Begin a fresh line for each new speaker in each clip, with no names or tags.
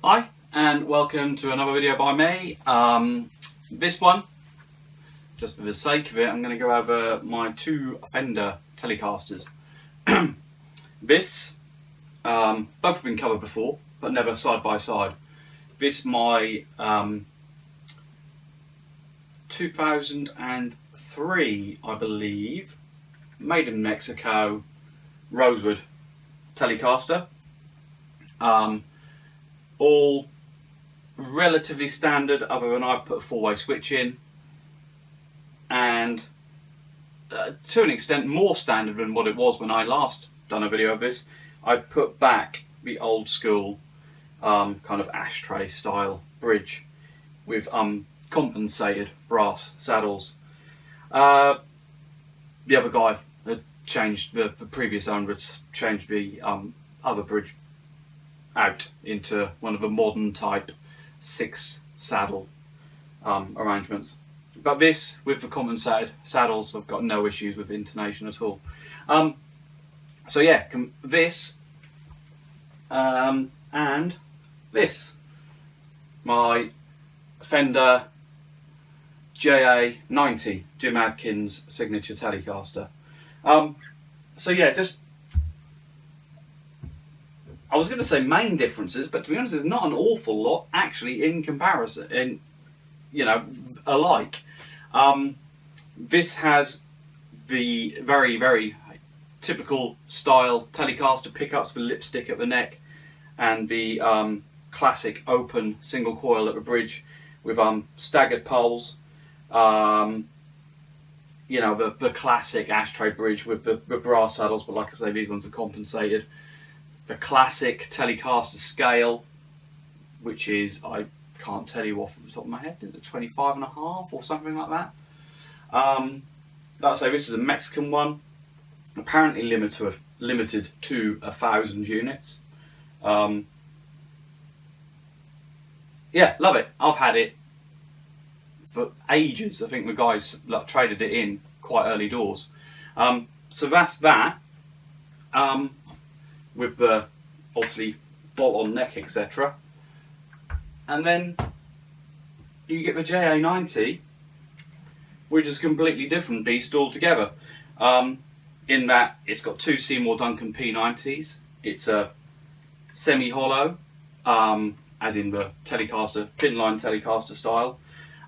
Hi and welcome to another video by me. This one, just for the sake of it, I'm going to go over my two Fender Telecasters. This, both have been covered before, but never side by side. This my 2003, I believe, made in Mexico, Rosewood Telecaster. All relatively standard, other than I've put a four-way switch in, and to an extent more standard than what it was when I last done a video of this. I've put back the old school kind of ashtray style bridge with compensated brass saddles. The other guy had changed, the previous owner had changed the other bridge out into one of the modern type 6 saddle arrangements. But this, with the compensated saddles, I've got no issues with intonation at all. So yeah, this and this, my Fender JA90 Jim Adkins signature Telecaster. So yeah, just, I was going to say main differences, but to be honest, there's not an awful lot actually in comparison, alike. This has the very, very typical style Telecaster pickups with lipstick at the neck, and the classic open single coil at the bridge with staggered poles. The classic ashtray bridge with the brass saddles, but like I say, these ones are compensated. The classic Telecaster scale, which is, I can't tell you off the top of my head, is it 25.5 or something like that? Like I say, this is a Mexican one, apparently limited to 1,000 units. Yeah, love it. I've had it for ages. I think the guys traded it in quite early doors. So that's that. With the obviously bolt-on neck, etc. And then you get the JA90, which is a completely different beast altogether. In that it's got two Seymour Duncan P90s. It's a semi-hollow, as in the Telecaster, thin line Telecaster style.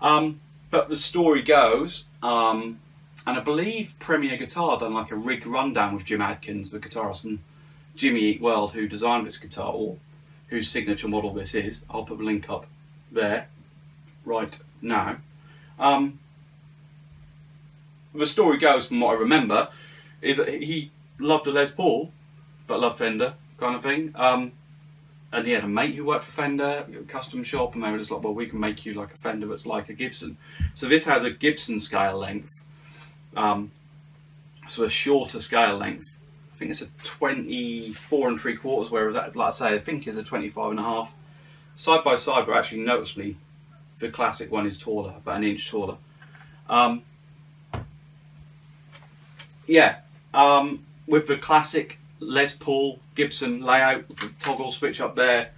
But the story goes, and I believe Premier Guitar done like a rig rundown with Jim Adkins, the guitarist from Jimmy Eat World, who designed this guitar, or whose signature model this is. I'll put the link up there right now. The story goes, from what I remember, is that he loved a Les Paul but loved Fender, kind of thing. And he had a mate who worked for Fender, a custom shop, and they were just like, well, we can make you like a Fender that's like a Gibson. So this has a Gibson scale length, so a shorter scale length. I think it's a 24 3/4, whereas that, like I say, I think is a 25.5. Side by side, but actually noticeably the classic one is taller, about an inch taller. With the classic Les Paul Gibson layout, with the toggle switch up there,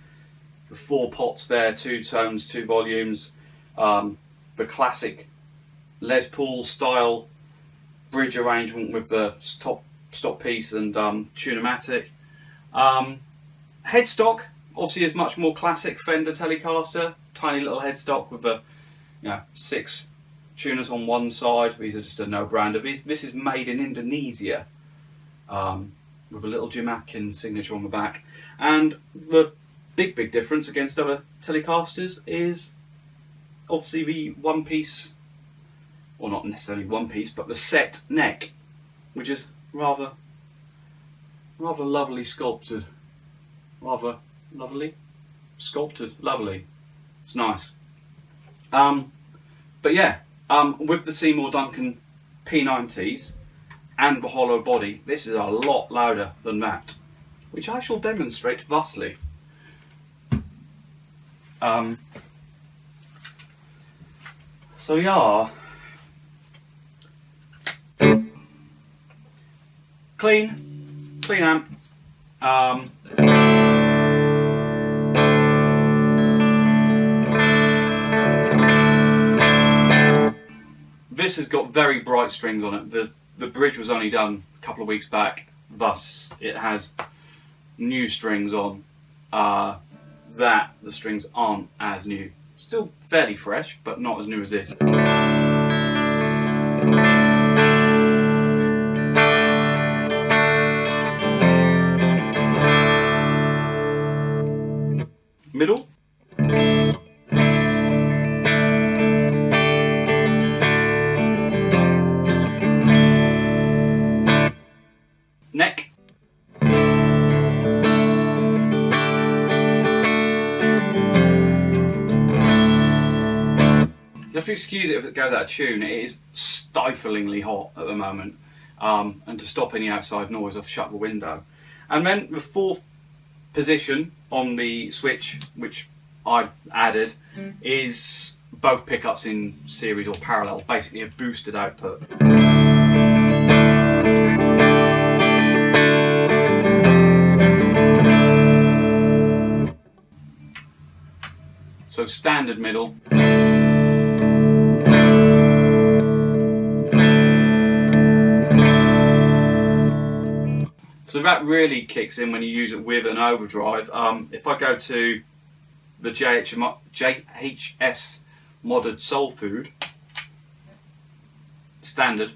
the 4 pots there, 2 tones, 2 volumes, the classic Les Paul style bridge arrangement with the stop piece and tune-o-matic. Headstock obviously is much more classic Fender Telecaster, tiny little headstock with the 6 tuners on one side. These are just a no-brander. This is made in Indonesia, with a little Jim Adkins signature on the back. And the big difference against other Telecasters is obviously the one piece, or not necessarily one piece, but the set neck, which is rather lovely sculpted. Rather lovely sculpted. Lovely. It's nice. But yeah, with the Seymour Duncan P90s and the hollow body, this is a lot louder than that, which I shall demonstrate thusly. So yeah, clean amp. this has got very bright strings on it. The bridge was only done a couple of weeks back, thus it has new strings on. The strings aren't as new. Still fairly fresh, but not as new as this. Middle. Neck. You have to excuse it if it goes out of tune. It is stiflingly hot at the moment, and to stop any outside noise I've shut the window. And then the fourth position on the switch, which I've added, is both pickups in series or parallel, basically a boosted output. So standard middle. So that really kicks in when you use it with an overdrive. If I go to the JHS modded Soul Food, standard.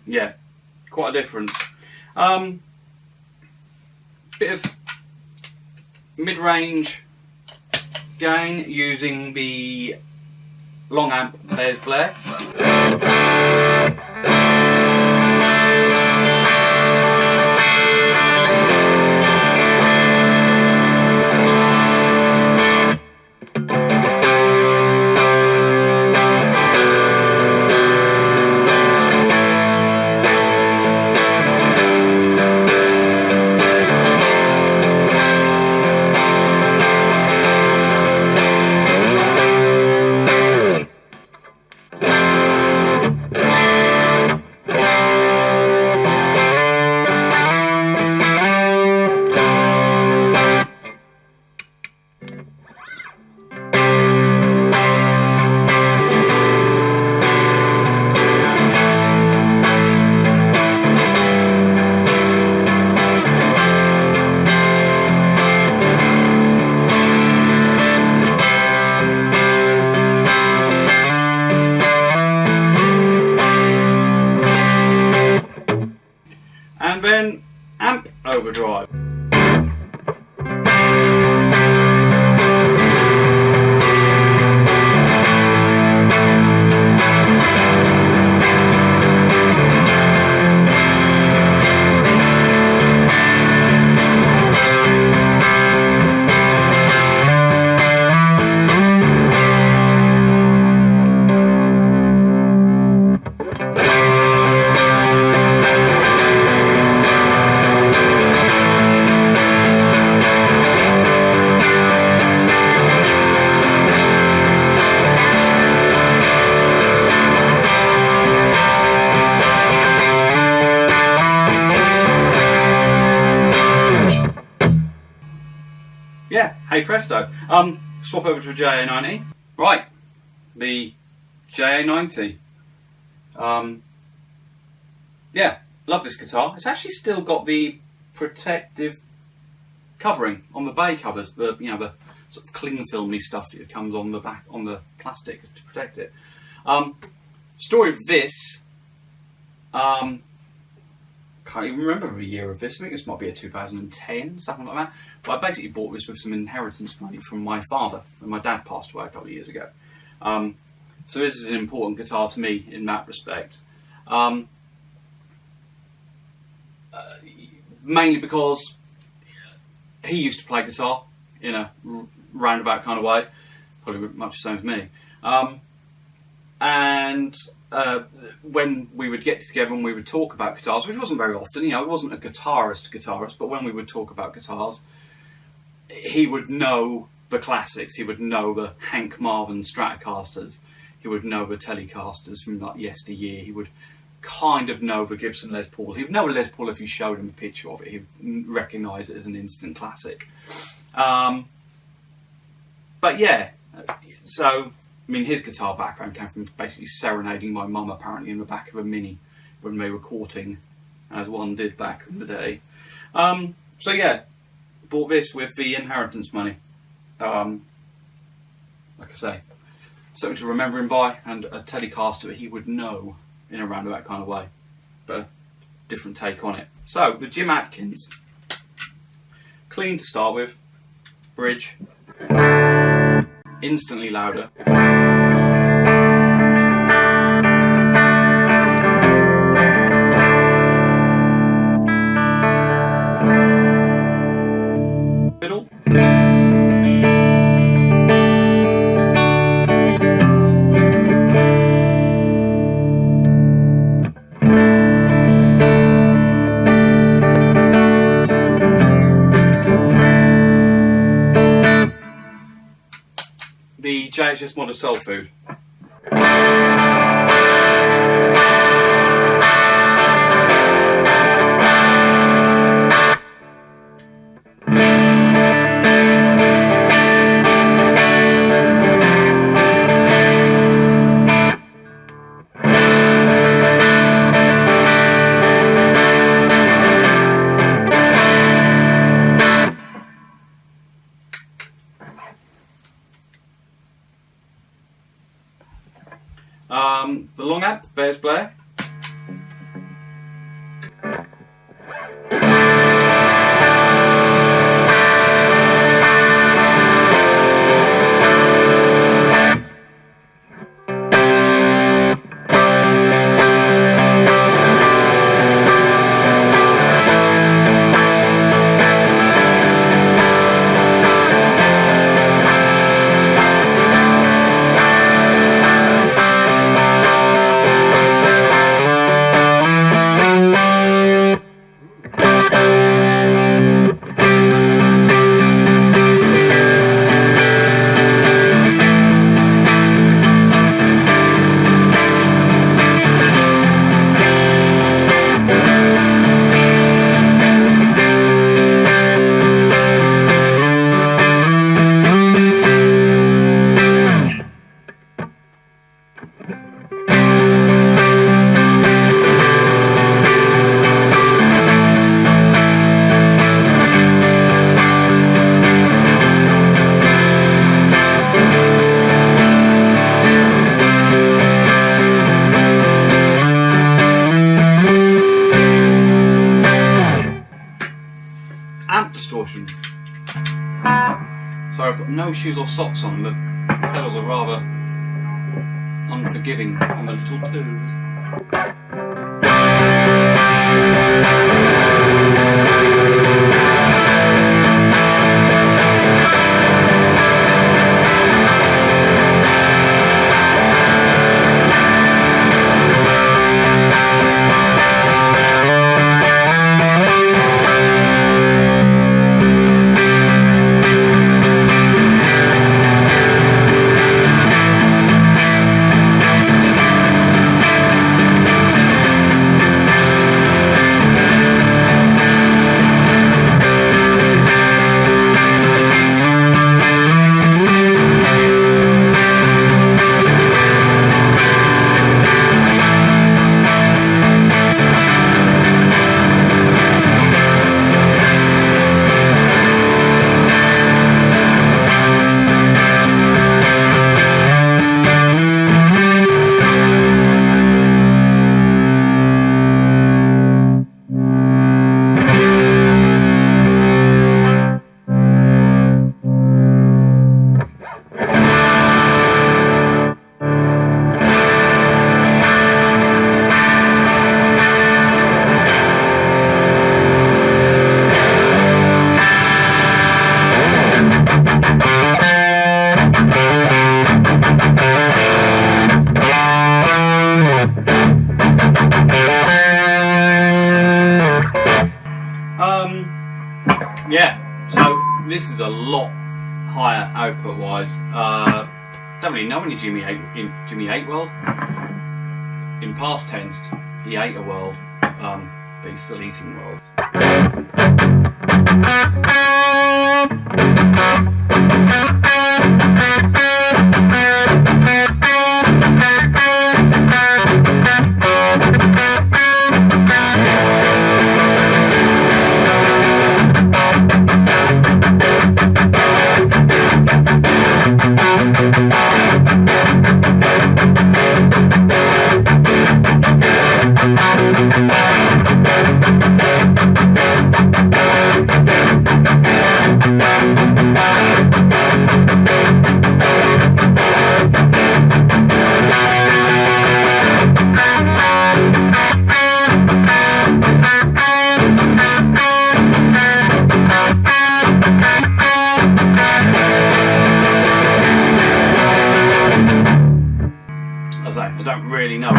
Yeah, quite a difference. Bit of mid-range gain using the long amp Les Blair. And then amp overdrive. Yeah, hey presto. Swap over to a JA90. Right, the JA90. Yeah, love this guitar. It's actually still got the protective covering on the bay covers, the sort of cling filmy stuff that comes on the back on the plastic to protect it. Story of this. Can't even remember the year of this. I think this might be a 2010, something like that. But I basically bought this with some inheritance money from my father when my dad passed away a couple of years ago. So this is an important guitar to me in that respect. Mainly because he used to play guitar in a roundabout kind of way, probably much the same as me. And when we would get together and we would talk about guitars, which wasn't very often, you know, I wasn't a guitarist, but when we would talk about guitars, he would know the classics. He would know the Hank Marvin Stratocasters. He would know the Telecasters from like yesteryear. He would kind of know the Gibson Les Paul. He would know a Les Paul if you showed him a picture of it. He'd recognise it as an instant classic. But yeah, so I mean, his guitar background came from basically serenading my mum apparently in the back of a Mini when they were courting, as one did back in the day. So yeah, bought this with the inheritance money. Like I say, something to remember him by, and a Telecaster he would know in a roundabout kind of way, but a different take on it. So the Jim Adkins, clean to start with, bridge, instantly louder. Fiddle. The JHS Model Soul Food. The long amp, Bears Blair. Amp distortion. So I've got no shoes or socks on. The pedals are rather unforgiving on the little toes. a lot higher output wise. Don't really know any Jimmy 8 world. In past tense, he ate a world, but he's still eating world. I don't really know.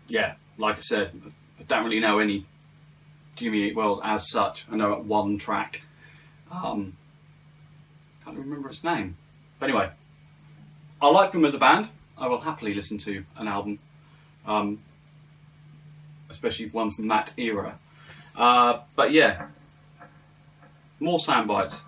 Yeah, like I said, I don't really know any Jimmy 8 world as such. I know at one track. Can't remember its name. But anyway, I like them as a band. I will happily listen to an album, especially one from that era. But yeah, more sound bites.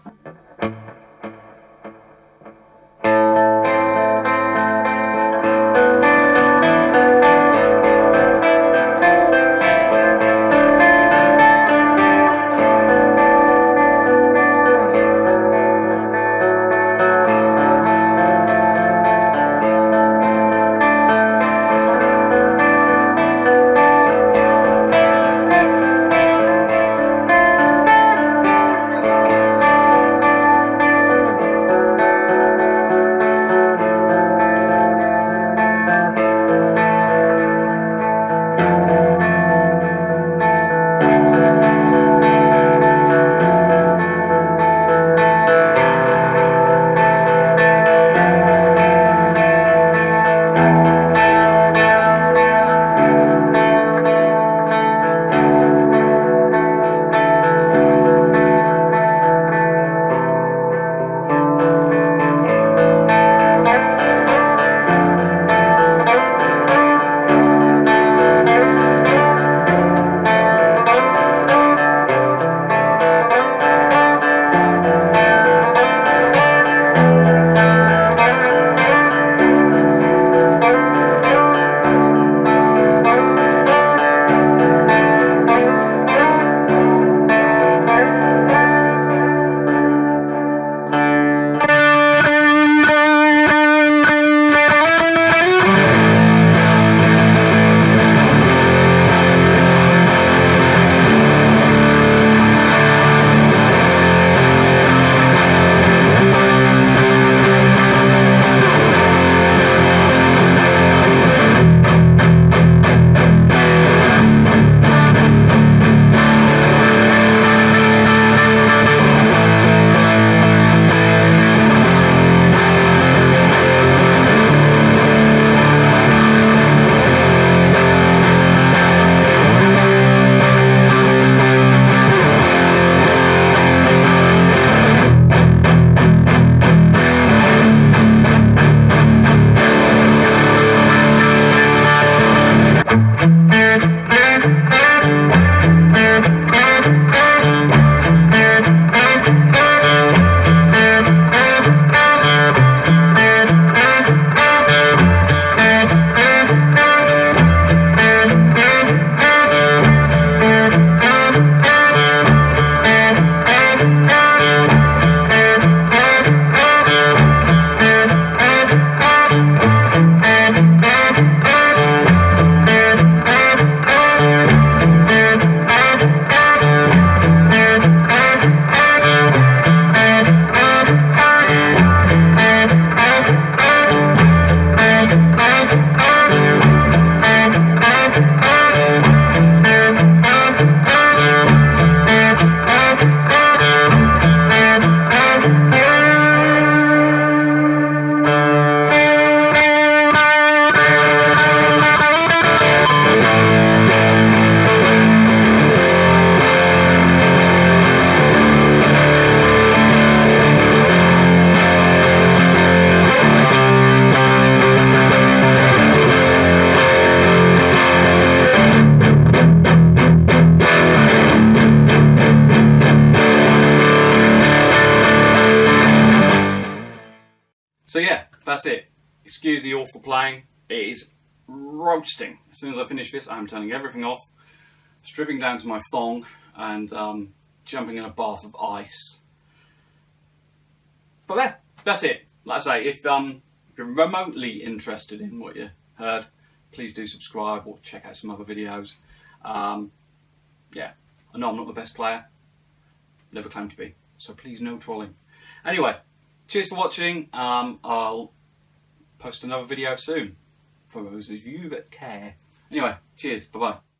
yeah, that's it. Excuse the awful playing. It is roasting. As soon as I finish this, I'm turning everything off, stripping down to my thong, and jumping in a bath of ice. But yeah, that's it. Like I say, if you're remotely interested in what you heard, please do subscribe or check out some other videos. Yeah, I know I'm not the best player, never claimed to be, so please no trolling. Anyway, cheers for watching. I'll post another video soon for those of you that care. Anyway, cheers, bye bye.